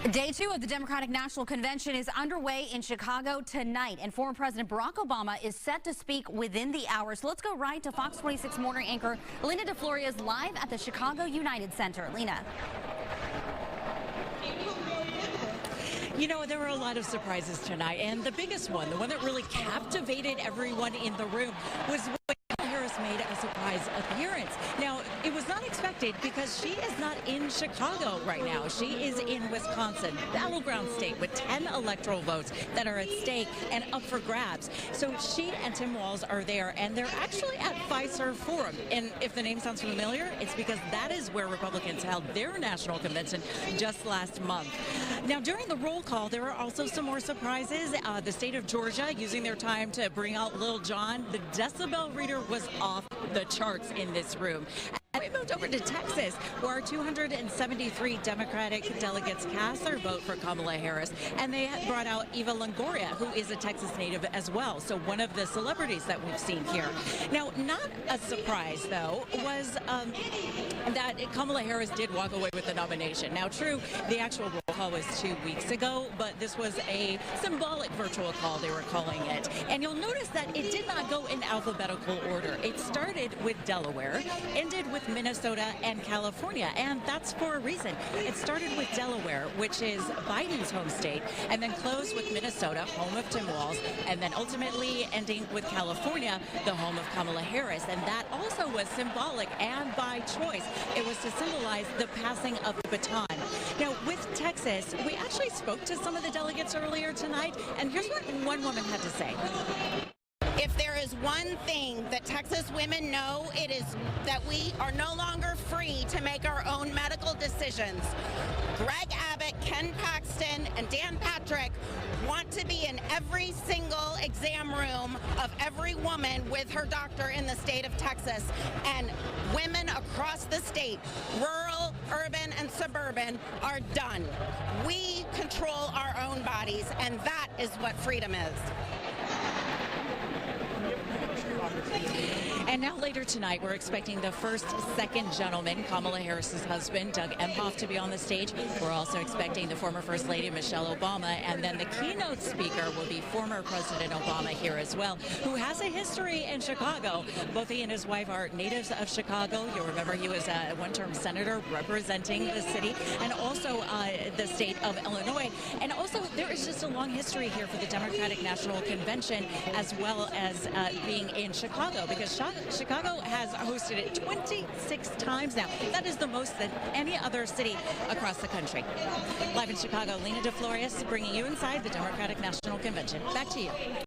Day 2 of the Democratic National Convention is underway in Chicago tonight, and former President Barack Obama is set to speak within the hour. So let's go right to Fox 26 morning anchor Lina Florias live at the Chicago United Center. Lina. You know, there were a lot of surprises tonight, and the biggest one, the one that really captivated everyone in the room, was when Harris made a surprise appearance. Now, it was not expected because she is not in Chicago right now. She is in Wisconsin, battleground state, with 10 electoral votes that are at stake and up for grabs. So she and Tim Walz are there, and they're actually at Fiserv Forum. And if the name sounds familiar, it's because that is where Republicans held their national convention just last month. Now, during the roll call, there were also some more surprises. The state of Georgia using their time to bring out Lil Jon. The decibel reader was off the charts in this room. We moved over to Texas, where 273 Democratic delegates cast their vote for Kamala Harris, and they brought out Eva Longoria, who is a Texas native as well, so one of the celebrities that we've seen here. Now, not a surprise, though, was that Kamala Harris did walk away with the nomination. Now, true, the actual roll call was 2 weeks ago, but this was a symbolic virtual call, they were calling it. And you'll notice that it did not go in alphabetical order. It started with Delaware, ended with Minnesota and California, and that's for a reason. It started with Delaware, which is Biden's home state, and then closed with Minnesota, home of Tim Walz, and then ultimately ending with California, the home of Kamala Harris. And that also was symbolic and by choice. It was to symbolize the passing of the baton. Now, with Texas, we actually spoke to some of the delegates earlier tonight, and here's what one woman had to say. If there is one thing that Texas women know, it is that we are no longer free to make our own medical decisions. Greg Abbott, Ken Paxton, and Dan Patrick want to be in every single exam room of every woman with her doctor in the state of Texas. And women across the state, rural, urban, and suburban, are done. We control our own bodies, and that is what freedom is. And now later tonight, we're expecting the first second gentleman, Kamala Harris's husband, Doug Emhoff, to be on the stage. We're also expecting the former First Lady, Michelle Obama, and then the keynote speaker will be former President Obama here as well, who has a history in Chicago. Both he and his wife are natives of Chicago. You'll remember he was a one-term senator representing the city and also the state of Illinois. And also, there is just a long history here for the Democratic National Convention, as well as being in Chicago, because Chicago has hosted it 26 times now. That is the most than any other city across the country. Live in Chicago, Lina Florias bringing you inside the Democratic National Convention. Back to you.